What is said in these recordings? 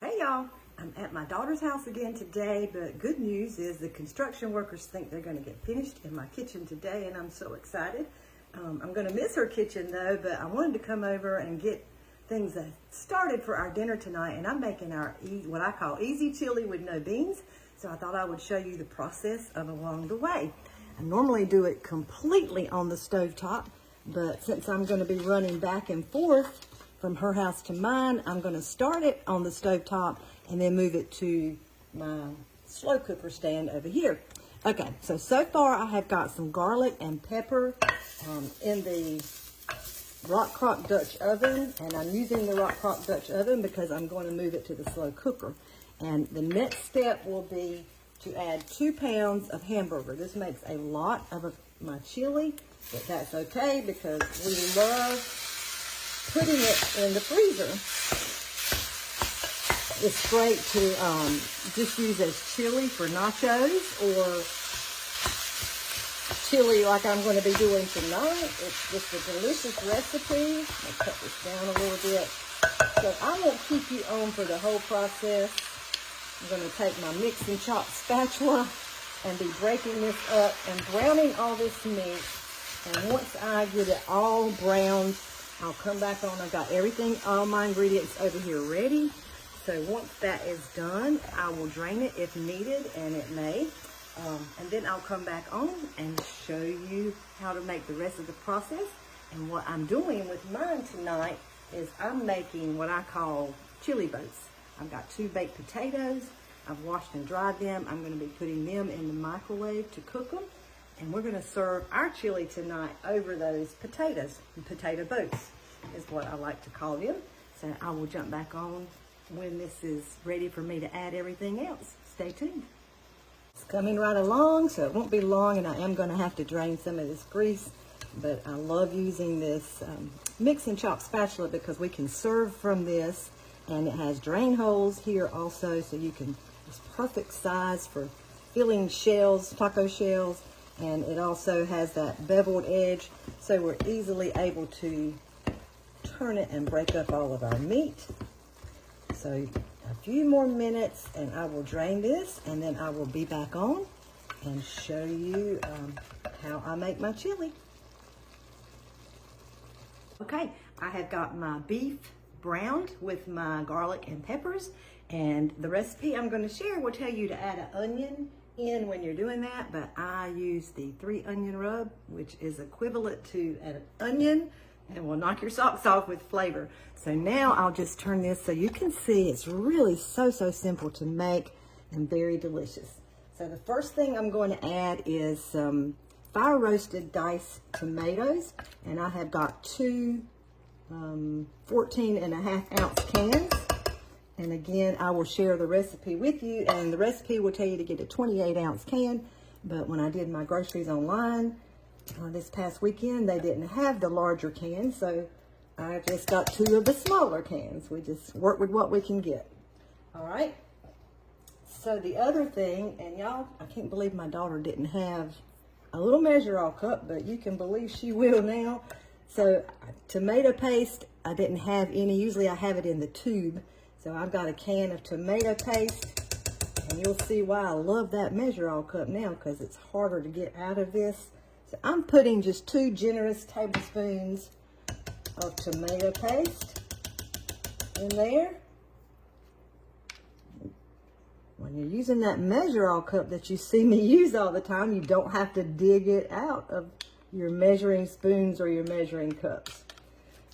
Hey y'all, I'm at my daughter's house again today, but good news is the construction workers think they're going to get finished in my kitchen today, and I'm so excited. I'm going to miss her kitchen though, but I wanted to come over and get things started for our dinner tonight, and I'm making our what I call easy chili with no beans, so I thought I would show you the process of along the way. I normally do it completely on the stovetop, but since I'm going to be running back and forth from her house to mine, I'm going to start it on the stovetop and then move it to my slow cooker stand over here. Okay, so far I have got some garlic and pepper in the Rock Crock Dutch oven, and I'm using the Rock Crock Dutch oven because I'm going to move it to the slow cooker. And the next step will be to add 2 pounds of hamburger. This makes a lot of my chili, but that's okay because we love putting it in the freezer. It's great to just use as chili for nachos or chili like I'm going to be doing tonight. It's just a delicious recipe. I'll cut this down a little bit. So I won't keep you on for the whole process. I'm going to take my mix and chop spatula and be breaking this up and browning all this meat. And once I get it all browned, I'll come back on. I've got everything, all my ingredients over here ready. So once that is done, I will drain it if needed, and it may. And then I'll come back on and show you how to make the rest of the process. And what I'm doing with mine tonight is I'm making what I call chili boats. I've got 2 baked potatoes. I've washed and dried them. I'm going to be putting them in the microwave to cook them. And we're going to serve our chili tonight over those potatoes. Potato boats is what I like to call them. So I will jump back on when this is ready for me to add everything else. Stay tuned. It's coming right along, so it won't be long, and I am going to have to drain some of this grease. But I love using this mix and chop spatula because we can serve from this, and it has drain holes here also, so you can, it's perfect size for filling shells, taco shells. And it also has that beveled edge, so we're easily able to turn it and break up all of our meat. So a few more minutes and I will drain this, and then I will be back on and show you how I make my chili. Okay, I have got my beef browned with my garlic and peppers, and the recipe I'm going to share will tell you to add an onion in when you're doing that, but I use the 3 onion rub, which is equivalent to an onion and will knock your socks off with flavor. So now I'll just turn this so you can see it's really so simple to make and very delicious. So the first thing I'm going to add is some fire roasted diced tomatoes, and I have got 2 14.5 ounce cans. And again, I will share the recipe with you, and the recipe will tell you to get a 28 ounce can. But when I did my groceries online this past weekend, they didn't have the larger can, so I just got 2 of the smaller cans. We just work with what we can get. All right. So the other thing, and y'all, I can't believe my daughter didn't have a little measure-all cup, but you can believe she will now. So tomato paste, I didn't have any. Usually I have it in the tube. So I've got a can of tomato paste, and you'll see why I love that measure-all cup now, because it's harder to get out of this. So I'm putting just 2 generous tablespoons of tomato paste in there. When you're using that measure-all cup that you see me use all the time, you don't have to dig it out of your measuring spoons or your measuring cups.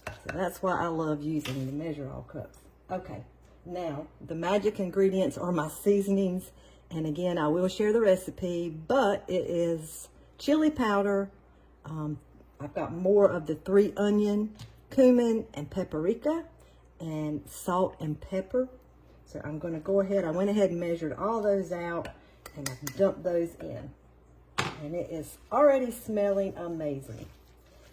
So that's why I love using the measure-all cups. Okay. Now, the magic ingredients are my seasonings, and again, I will share the recipe, but it is chili powder. I've got more of the 3 onion, cumin, and paprika, and salt and pepper. So I'm going to go ahead, I went ahead and measured all those out, and I've dumped those in. And it is already smelling amazing.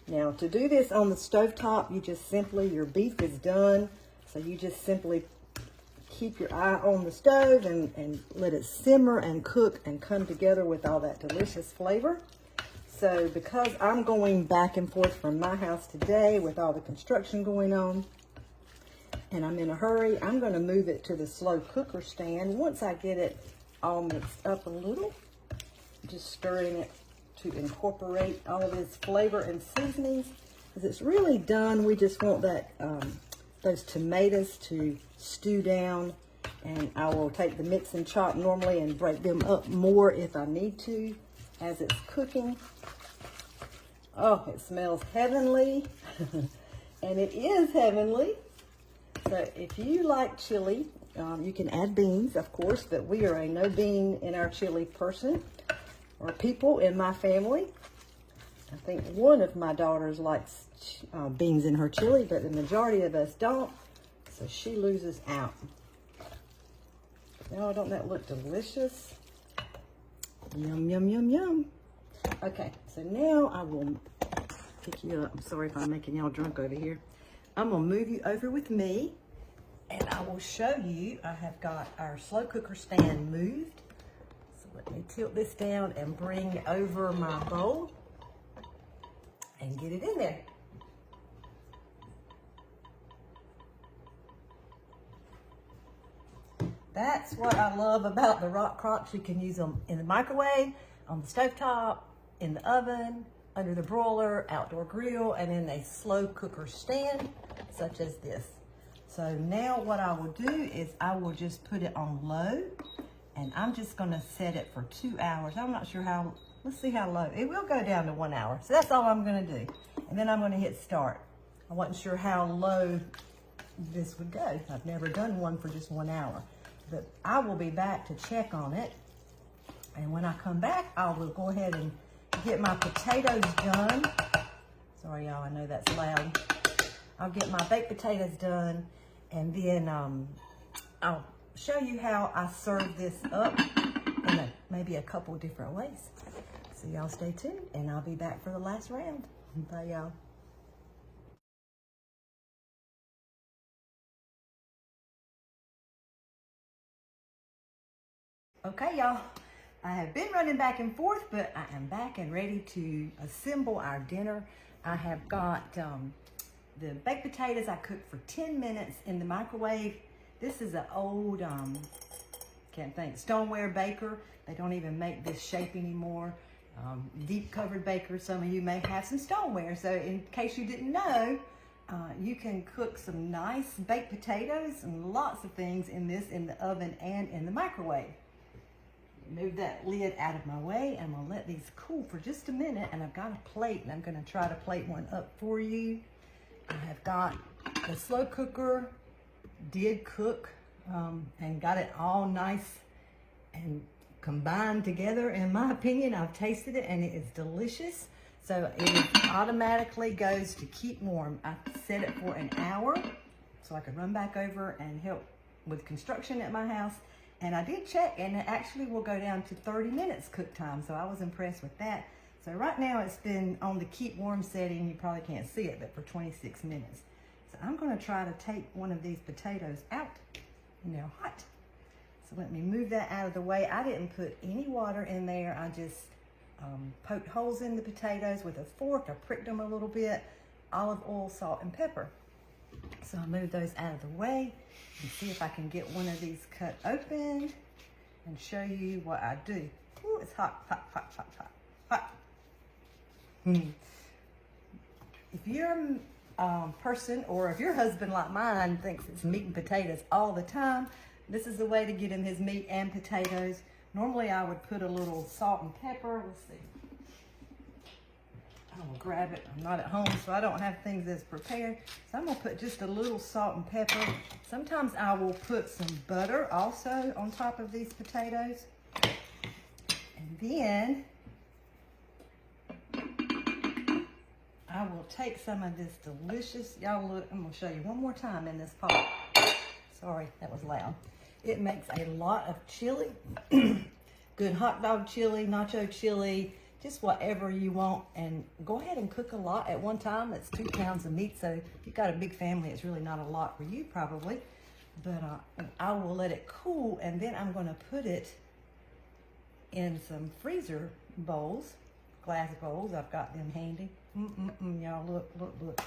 Now, to do this on the stovetop, you just simply, your beef is done, so you just simply keep your eye on the stove and let it simmer and cook and come together with all that delicious flavor. So because I'm going back and forth from my house today with all the construction going on, and I'm in a hurry, I'm going to move it to the slow cooker stand. Once I get it all mixed up a little, just stirring it to incorporate all of its flavor and seasonings. Because it's really done, we just want that those tomatoes to stew down, and I will take the mix and chop normally and break them up more if I need to as it's cooking. Oh, it smells heavenly, and it is heavenly. So if you like chili, you can add beans, of course, but we are a no bean in our chili person or people in my family. I think one of my daughters likes beans in her chili, but the majority of us don't, so she loses out. Oh, don't that look delicious? Yum, yum, yum, yum. Okay, so now I will pick you up. I'm sorry if I'm making y'all drunk over here. I'm gonna move you over with me, and I will show you. I have got our slow cooker stand moved. So let me tilt this down and bring over my bowl and get it in there. That's what I love about the rock crocks. You can use them in the microwave, on the stovetop, in the oven, under the broiler, outdoor grill, and in a slow cooker stand, such as this. So now what I will do is I will just put it on low, and I'm just gonna set it for 2 hours. I'm not sure how, let's see how low. It will go down to 1 hour. So that's all I'm gonna do. And then I'm gonna hit start. I wasn't sure how low this would go. I've never done one for just 1 hour. But I will be back to check on it. And when I come back, I will go ahead and get my potatoes done. Sorry, y'all, I know that's loud. I'll get my baked potatoes done, and then I'll show you how I serve this up in maybe a couple different ways. So y'all stay tuned, and I'll be back for the last round. Bye, y'all. Okay, y'all, I have been running back and forth, but I am back and ready to assemble our dinner. I have got the baked potatoes I cooked for 10 minutes in the microwave. This is an old, can't think, stoneware baker. They don't even make this shape anymore. Deep covered baker. Some of you may have some stoneware. So in case you didn't know, you can cook some nice baked potatoes and lots of things in this in the oven and in the microwave. Move that lid out of my way. I'm gonna let these cool for just a minute, and I've got a plate, and I'm gonna try to plate one up for you. I have got the slow cooker, did cook, and got it all nice and combined together. In my opinion, I've tasted it and it is delicious. So it automatically goes to keep warm. I set it for an hour so I could run back over and help with construction at my house. And I did check, and it actually will go down to 30 minutes cook time. So I was impressed with that. So right now it's been on the keep warm setting. You probably can't see it, but for 26 minutes. So I'm gonna try to take one of these potatoes out, and they're hot. So let me move that out of the way. I didn't put any water in there. I just poked holes in the potatoes with a fork. I pricked them a little bit, olive oil, salt, and pepper. So I'll move those out of the way and see if I can get one of these cut open and show you what I do. Ooh, it's hot, hot, hot, hot, hot, hot. If you're a person, or if your husband like mine thinks it's meat and potatoes all the time, this is the way to get him his meat and potatoes. Normally I would put a little salt and pepper. Let's see. I'm gonna grab it. I'm not at home, so I don't have things that's prepared. So I'm gonna put just a little salt and pepper. Sometimes I will put some butter also on top of these potatoes. And then I will take some of this delicious, y'all look, I'm gonna show you one more time in this pot. Sorry, that was loud. It makes a lot of chili. Good hot dog chili, nacho chili, just whatever you want. And go ahead and cook a lot at one time. It's 2 pounds of meat, so if you've got a big family, it's really not a lot for you probably. But I will let it cool, and then I'm gonna put it in some freezer bowls, glass bowls. I've got them handy. Y'all look, look, look.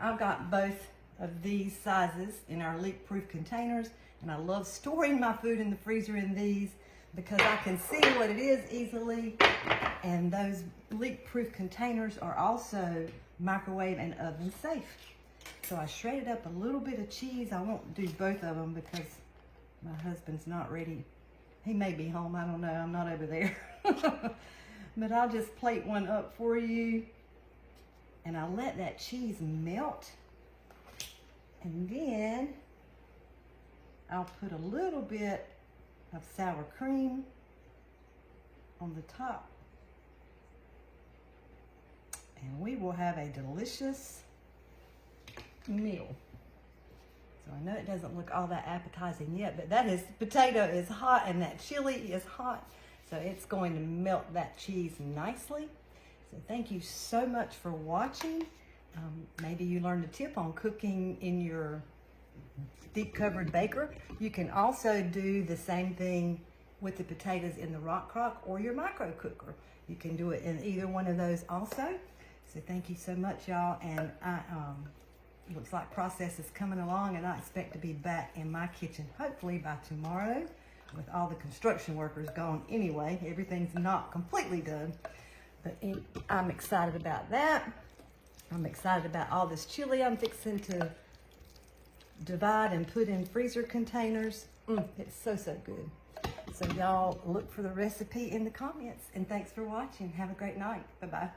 I've got both of these sizes in our leak-proof containers, and I love storing my food in the freezer in these because I can see what it is easily, and those leak-proof containers are also microwave and oven safe. So I shredded up a little bit of cheese. I won't do both of them because my husband's not ready. He may be home, I don't know, I'm not over there. But I'll just plate one up for you, and I'll let that cheese melt. And then I'll put a little bit of sour cream on the top. And we will have a delicious meal. So I know it doesn't look all that appetizing yet, but that potato is hot and that chili is hot. So it's going to melt that cheese nicely. So thank you so much for watching. Maybe you learned a tip on cooking in your deep covered baker. You can also do the same thing with the potatoes in the rock crock or your micro cooker. You can do it in either one of those also. So thank you so much, y'all. And looks like process is coming along, and I expect to be back in my kitchen hopefully by tomorrow with all the construction workers gone anyway. Everything's not completely done, but I'm excited about that. I'm excited about all this chili I'm fixing to divide and put in freezer containers. It's so good. So y'all look for the recipe in the comments, and thanks for watching. Have a great night. Bye-bye.